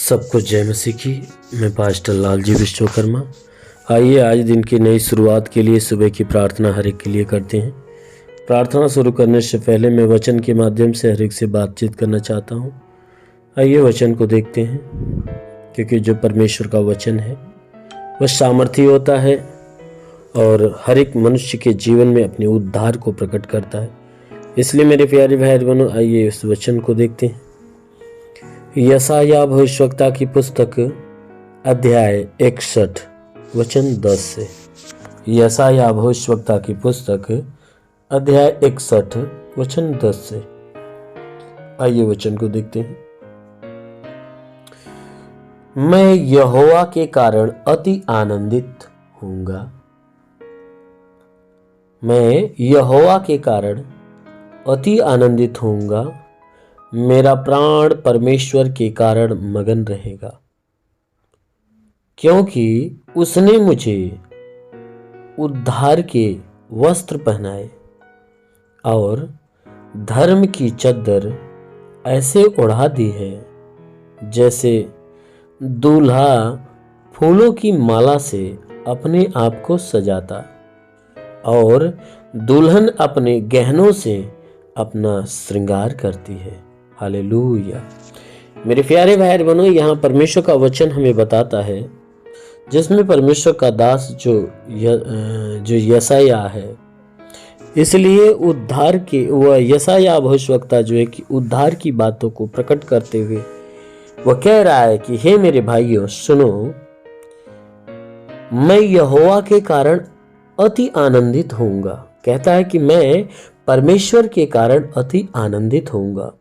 सबको जय मसीह की। मैं पास्टर लालजी विश्वकर्मा। आइए आज दिन की नई शुरुआत के लिए सुबह की प्रार्थना हर एक के लिए करते हैं। प्रार्थना शुरू करने से पहले मैं वचन के माध्यम से हर एक से बातचीत करना चाहता हूँ। आइए वचन को देखते हैं, क्योंकि जो परमेश्वर का वचन है वह सामर्थी होता है और हर एक मनुष्य के जीवन में अपने उद्धार को प्रकट करता है। इसलिए मेरे प्यारे भाई बहनों, आइए इस वचन को देखते हैं। यशायाह भविष्यवक्ता की पुस्तक अध्याय 61 वचन 10 से। यशायाह भविष्यवक्ता की पुस्तक अध्याय 61 वचन 10 से। आइए वचन को देखते हैं। मैं यहोवा के कारण अति आनंदित होऊंगा। मैं यहोवा के कारण अति आनंदित होऊंगा। मेरा प्राण परमेश्वर के कारण मगन रहेगा, क्योंकि उसने मुझे उद्धार के वस्त्र पहनाए और धर्म की चद्दर ऐसे ओढ़ा दी है जैसे दूल्हा फूलों की माला से अपने आप को सजाता और दुल्हन अपने गहनों से अपना श्रृंगार करती है। हालेलुया। मेरे प्यारे भाई बहनों, यहाँ परमेश्वर का वचन हमें बताता है, जिसमें परमेश्वर का दास जो यशायाह है, इसलिए उद्धार के वह यशायाह भविष्यवक्ता जो है कि उद्धार की बातों को प्रकट करते हुए वह कह रहा है कि हे मेरे भाइयों सुनो, मैं यहोवा के कारण अति आनंदित होऊंगा। कहता है कि मैं परमेश्वर के कारण अति आनंदित होऊंगा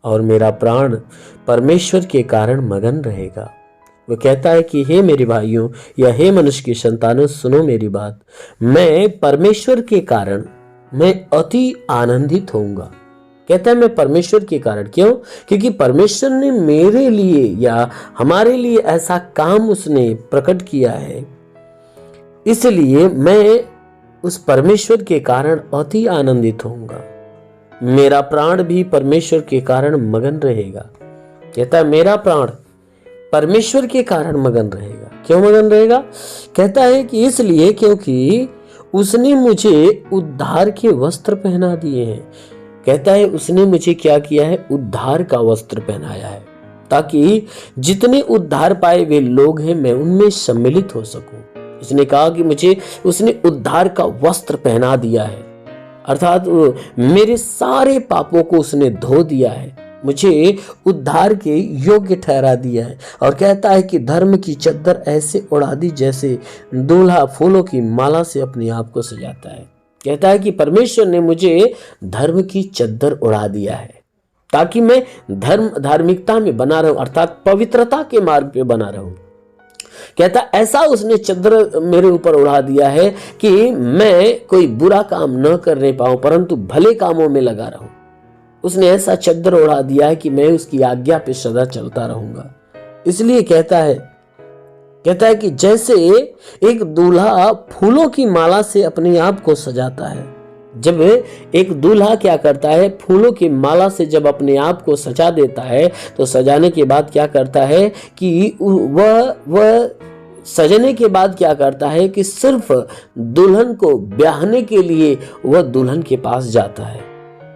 और मेरा प्राण परमेश्वर के कारण मगन रहेगा। वो कहता है कि हे मेरे भाइयों या हे मनुष्य की संतानों, सुनो मेरी बात। मैं परमेश्वर के कारण मैं अति आनंदित होऊंगा। कहता है मैं परमेश्वर के कारण। क्यों? क्योंकि परमेश्वर ने मेरे लिए या हमारे लिए ऐसा काम उसने प्रकट किया है, इसलिए मैं उस परमेश्वर के कारण अति आनंदित होऊंगा। मेरा प्राण भी परमेश्वर के कारण मगन रहेगा। कहता है मेरा प्राण परमेश्वर के कारण मगन रहेगा। क्यों मगन रहेगा? कहता है कि इसलिए क्योंकि उसने मुझे उद्धार के वस्त्र पहना दिए हैं। कहता है उसने मुझे क्या किया है? उद्धार का वस्त्र पहनाया है, ताकि जितने उद्धार पाए वे लोग हैं मैं उनमें सम्मिलित हो सकूं। उसने कहा कि मुझे उसने उद्धार का वस्त्र पहना दिया है, अर्थात मेरे सारे पापों को उसने धो दिया है, मुझे उद्धार के योग्य ठहरा दिया है। और कहता है कि धर्म की चद्दर ऐसे उड़ा दी जैसे दूल्हा फूलों की माला से अपने आप को सजाता है। कहता है कि परमेश्वर ने मुझे धर्म की चद्दर उड़ा दिया है, ताकि मैं धार्मिकता में बना रहूं, अर्थात पवित्रता के मार्ग पे बना रहूं। कहता ऐसा उसने चद्दर मेरे ऊपर उड़ा दिया है कि मैं कोई बुरा काम न करने पाऊं, परंतु भले कामों में लगा रहूं। उसने ऐसा चद्दर उड़ा दिया है कि मैं उसकी आज्ञा पे सदा चलता रहूंगा। इसलिए कहता है कि जैसे एक दूल्हा फूलों की माला से अपने आप को सजाता है। जब एक दूल्हा क्या करता है? फूलों की माला से जब अपने आप को सजा देता है, तो सजाने के बाद क्या करता है कि वह सजने के बाद क्या करता है कि सिर्फ दुल्हन को ब्याहने के लिए वह दुल्हन के पास जाता है,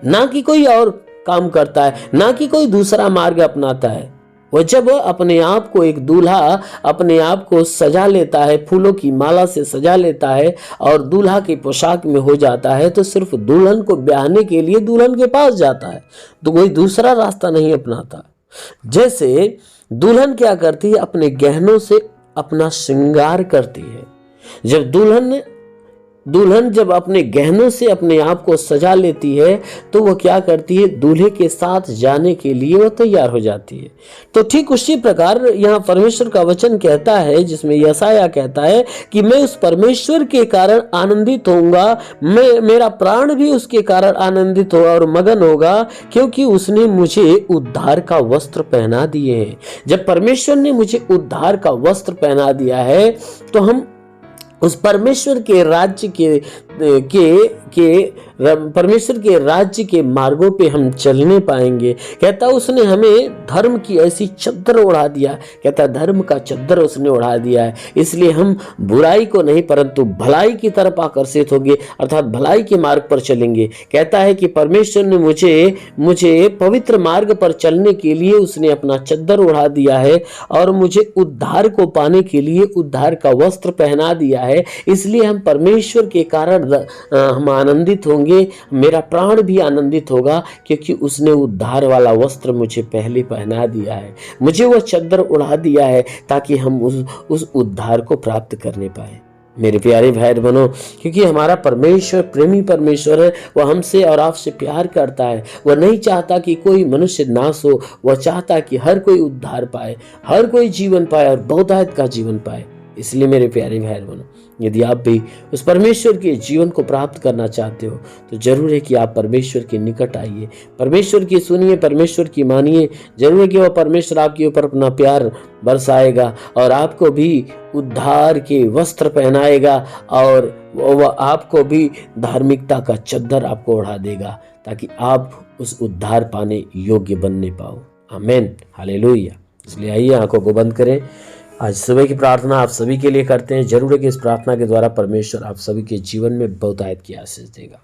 ना कि कोई और काम करता है, ना कि कोई दूसरा मार्ग अपनाता है। वह जब अपने आप को एक दूल्हा अपने आप को सजा लेता है, फूलों की माला से सजा लेता है और दूल्हा की पोशाक में हो जाता है, तो सिर्फ दुल्हन को ब्याहने के लिए दुल्हन के पास जाता है, तो कोई दूसरा रास्ता नहीं अपनाता। जैसे दुल्हन क्या करती है? अपने गहनों से अपना श्रृंगार करती है। जब दुल्हन जब अपने गहनों से अपने आप को सजा लेती है, तो वह क्या करती है? दूल्हे के साथ जाने के लिए वह तैयार हो जाती है। तो ठीक उसी प्रकार यहाँ परमेश्वर का वचन कहता है, जिसमें यशायाह कहता है कि मैं उस परमेश्वर के कारण आनंदित होऊंगा, मेरा प्राण भी उसके कारण आनंदित होगा और मगन होगा, क्योंकि उसने मुझे उद्धार का वस्त्र पहना दिए हैं। जब परमेश्वर ने मुझे उद्धार का वस्त्र पहना दिया है, तो हम उस परमेश्वर के राज्य के परमेश्वर के राज्य के मार्गों पे हम चलने पाएंगे। कहता उसने हमें धर्म की ऐसी चद्दर उड़ा दिया, कहता धर्म का चद्दर उसने उड़ा दिया है, इसलिए हम बुराई को नहीं परंतु भलाई की तरफ आकर्षित होंगे, अर्थात भलाई के मार्ग पर चलेंगे। कहता है कि परमेश्वर ने मुझे पवित्र मार्ग पर चलने के लिए उसने अपना चद्दर उड़ा दिया है और मुझे उद्धार को पाने के लिए उद्धार का वस्त्र पहना दिया है। इसलिए हम परमेश्वर के कारण हम आनंदित होंगे, मेरा प्राण भी आनंदित होगा, क्योंकि उसने उद्धार वाला वस्त्र मुझे पहले पहना दिया है, मुझे वह चद्दर उड़ा दिया है ताकि हम उस उद्धार को प्राप्त करने पाए। मेरे प्यारे भाई बहनों, क्योंकि हमारा परमेश्वर प्रेमी परमेश्वर है, वह हमसे और आपसे प्यार करता है। वह नहीं चाहता कि कोई मनुष्य नाश हो, वह चाहता कि हर कोई उद्धार पाए, हर कोई जीवन पाए और बहुतायत का जीवन पाए। इसलिए मेरे प्यारे भाई बहनों, यदि आप भी उस परमेश्वर के जीवन को प्राप्त करना चाहते हो तो जरूर है कि आप परमेश्वर के निकट आइए, परमेश्वर की सुनिए, परमेश्वर की मानिए। जरूर है कि वह परमेश्वर आपके ऊपर अपना प्यार बरसाएगा और आपको भी उद्धार के वस्त्र पहनाएगा और वह आपको भी धार्मिकता का चद्दर आपको ओढ़ा देगा ताकि आप उस उद्धार पाने योग्य बनने पाओ। आमीन, हालेलुया। इसलिए आइए आंखों को बंद करें। आज सुबह की प्रार्थना आप सभी के लिए करते हैं। जरूर है कि इस प्रार्थना के द्वारा परमेश्वर आप सभी के जीवन में बहुतायत की आशीष देगा।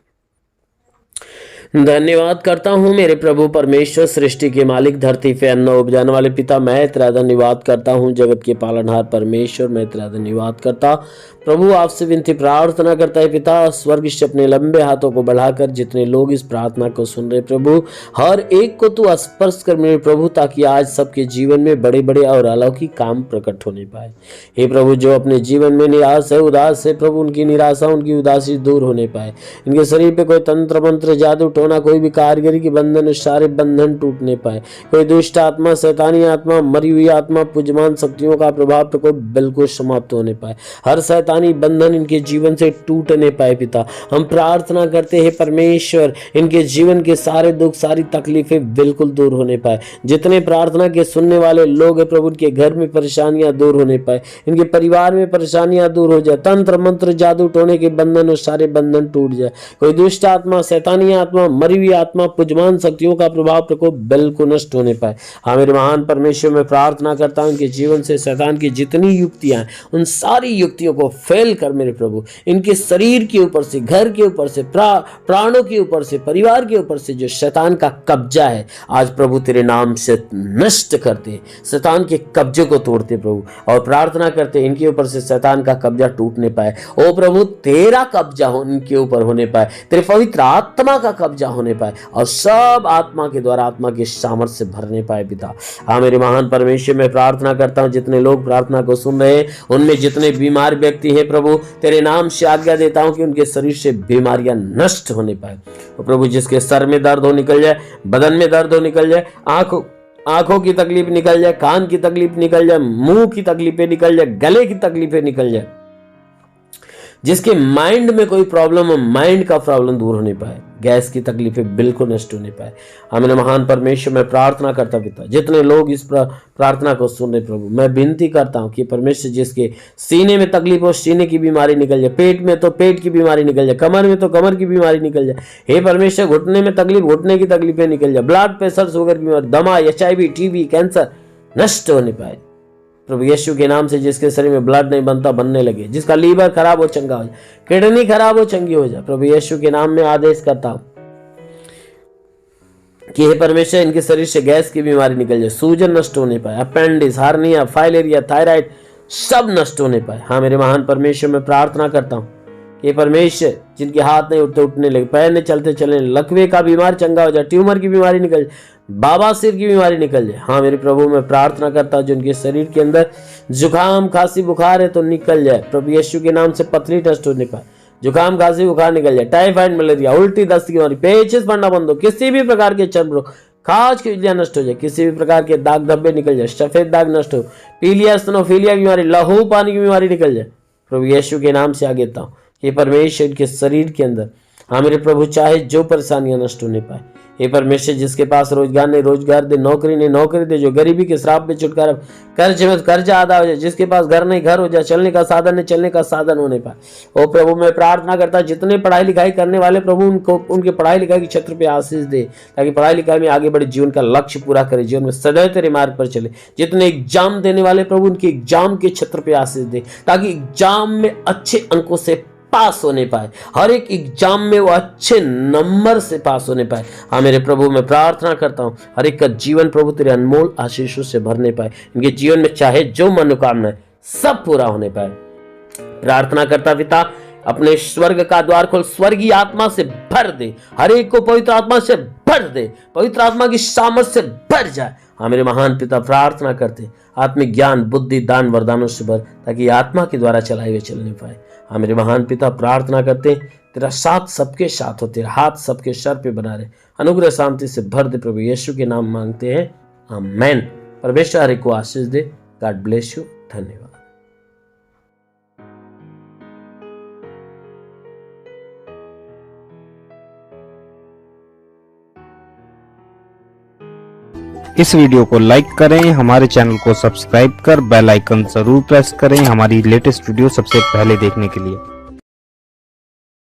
धन्यवाद करता हूँ मेरे प्रभु परमेश्वर, सृष्टि के मालिक, धरती पे अन्न उपजाने वाले पिता, मैं तेरा धन्यवाद करता हूँ। जगत के पालनहार परमेश्वर, मैं तेरा धन्यवाद करता प्रभु। आपसे विनती प्रार्थना करता है पिता, स्वर्ग से अपने लंबे हाथों को बढ़ाकर जितने लोग इस प्रार्थना को सुन रहे प्रभु, हर एक को तू स्पर्श कर मेरे प्रभु, ताकि आज सबके जीवन में बड़े बड़े और अलौकिक काम प्रकट होने पाए। हे प्रभु, जो अपने जीवन में निराश है, उदास है प्रभु, उनकी निराशा, उनकी उदासी दूर होने पाए। इनके शरीर पे कोई तंत्र मंत्र, जादू टोना, कोई भी कारीगरी के बंधन, सारे बंधन टूटने पाए। कोई दुष्ट आत्मा, शैतानी आत्मा, मरी हुई आत्मा, पूजमान शक्तियों का प्रभाव प्रकोप बिल्कुल समाप्त होने पाए। हर शैतानी बंधन इनके जीवन से टूटने पाए पिता। हम प्रार्थना करते हैं परमेश्वर, इनके जीवन के सारे दुख, सारी तकलीफें बिल्कुल दूर होने पाए। जितने प्रार्थना के सुनने वाले लोग हैं प्रभु, के घर में परेशानियां दूर होने पाए, इनके परिवार में परेशानियां दूर हो जाए, तंत्र मंत्र, जादू टोने के बंधन और सारे बंधन टूट जाए। कोई दुष्ट आत्मा, शैतानी आत्मा, मरी हुई आत्मा, पूजमान शक्तियों का प्रभाव प्रकोप बिल्कुल नष्ट होने पाए। हाँ मेरे महान परमेश्वर, मैं प्रार्थना करता हूँ इनके जीवन से शैतान की जितनी युक्तियां, उन सारी युक्तियों को फेल कर मेरे प्रभु। इनके शरीर के ऊपर से, घर के ऊपर से, प्राणों के ऊपर से, परिवार के ऊपर से जो शैतान का कब्जा है, आज प्रभु तेरे नाम से नष्ट करते, शैतान के कब्जे को तोड़ते प्रभु। और प्रार्थना करते इनके ऊपर से शैतान का कब्जा टूटने पाए। ओ प्रभु, तेरा कब्जा इनके ऊपर होने पाए, तेरे पवित्र आत्मा का कब्जा होने पाए और सब आत्मा के द्वारा आत्मा के सामर्थ्य से भरने पाए पिता। हाँ मेरे महान परमेश्वर, मैं प्रार्थना करता हूँ जितने लोग प्रार्थना को सुन रहे हैं, उनमें जितने बीमार व्यक्ति हैं प्रभु, तेरे नाम से आज्ञा देता हूं कि उनके शरीर से बीमारियां नष्ट होने पाए। तो प्रभु, जिसके सर में दर्द हो निकल जाए, बदन में दर्द हो निकल जाए, आंखों की तकलीफ निकल जाए, कान की तकलीफ निकल जाए, मुंह की तकलीफें निकल जाए, गले की तकलीफें निकल जाए, जिसके माइंड में कोई प्रॉब्लम हो, माइंड का प्रॉब्लम दूर होने पाए, गैस की तकलीफें बिल्कुल नष्ट होने पाए। हमें महान परमेश्वर, मैं प्रार्थना करता पिता, जितने लोग इस प्रार्थना को सुन रहे प्रभु, मैं विनती करता हूं कि परमेश्वर, जिसके सीने में तकलीफ हो, सीने की बीमारी निकल जाए, पेट में तो पेट की बीमारी निकल जाए, कमर में तो कमर की बीमारी निकल जाए। हे परमेश्वर, घुटने में तकलीफ, घुटने की तकलीफें निकल जाए, ब्लड प्रेशर, शुगर की बीमारी, दमा, HIV, TB, कैंसर नष्ट होने पाए प्रभु यीशु के नाम से। जिसके शरीर में ब्लड नहीं बनता, बनने लगे, जिसका लीवर खराब हो चंगा हो जाए, किडनी खराब हो चंगी हो जाए, प्रभु यीशु के नाम में आदेश करता हूं कि हे परमेश्वर, इनके शरीर से गैस की बीमारी निकल जाए, सूजन नष्ट होने पाए, अपेंडिक्स, हार्निया, फाइलेरिया, थायराइड सब नष्ट होने पाए। हाँ मेरे महान परमेश्वर, मैं प्रार्थना करता हूँ कि परमेश्वर, जिनके हाथ नहीं उठते उठने लगे, पैर नहीं चलते चलने, लकवे का बीमार चंगा हो जाए, ट्यूमर की बीमारी निकल जाए, बाबासीर की बीमारी निकल जाए। हाँ मेरे प्रभु, मैं प्रार्थना करता हूँ जिनके शरीर के अंदर जुकाम, खांसी, बुखार है तो निकल जाए प्रभु यीशु के नाम से। पथरी नष्ट होने पाए, जुकाम, खांसी, बुखार निकल जाए, टाइफाइड, मलेरिया, उल्टी, दस्त की बीमारी, पेचिस पड़ना बंद हो, किसी भी प्रकार के चर्म रोग, खाज की उजलियां नष्ट हो जाए, किसी भी प्रकार के दाग धब्बे निकल जाए, सफेद दाग नष्ट हो, पीलिया, स्तनोफीलिया की बीमारी, लहू पानी की बीमारी निकल जाए प्रभु यीशु के नाम से। आगे कि परमेश्वर के शरीर के अंदर, हाँ मेरे प्रभु, चाहे जो परेशानियां नष्ट होने पाए, हे परमेश्वर, जिसके पास रोजगार नहीं रोजगार दे, नौकरी नहीं नौकरी दे, जो गरीबी के श्राप में छुटकारा, कर्ज में कर्जा आधा हो जाए, जिसके पास घर नहीं घर हो जाए, चलने का साधन नहीं चलने का साधन होने पाए। ओ प्रभु, मैं प्रार्थना करता जितने पढ़ाई लिखाई करने वाले प्रभु, उनको उनके पढ़ाई लिखाई के क्षेत्र पे आशीष दे, ताकि पढ़ाई लिखाई में आगे बढ़े, जीवन का लक्ष्य पूरा करे, जीवन में सदैव तेरे मार्ग पर चले। जितने एग्जाम देने वाले प्रभु, उनके एग्जाम के क्षेत्र पे आशीष दे, ताकि एग्जाम में अच्छे अंकों से पास होने पाए, हर एक एग्जाम में वो अच्छे नंबर से पास होने पाए। हाँ मेरे प्रभु, मैं प्रार्थना करता हूँ हर एक का जीवन प्रभु तेरे अनमोल आशीषों से भरने पाए, इनके जीवन में चाहे जो मनोकामना है सब पूरा होने पाए। प्रार्थना करता पिता, अपने स्वर्ग का द्वार खोल, स्वर्गीय आत्मा से भर दे, हर एक को पवित्र आत्मा से भर दे, पवित्र आत्मा की सामर्थ से भर जाए। हाँ मेरे महान पिता, प्रार्थना करते आत्मिक ज्ञान बुद्धि दान वरदानों से भर, ताकि आत्मा के द्वारा चलाए हुए चलने पाए। हाँ मेरे महान पिता, प्रार्थना करते तेरा साथ सबके साथ हो, तेरा हाथ सबके सर पे बना रहे, अनुग्रह शांति से भर दे। प्रभु यीशु के नाम मांगते हैं, आमेन। परमेश्वर हर एक को आशीष दे। God bless you. धन्यवाद। इस वीडियो को लाइक करें, हमारे चैनल को सब्सक्राइब कर बेल आइकन जरूर प्रेस करें हमारी लेटेस्ट वीडियो सबसे पहले देखने के लिए।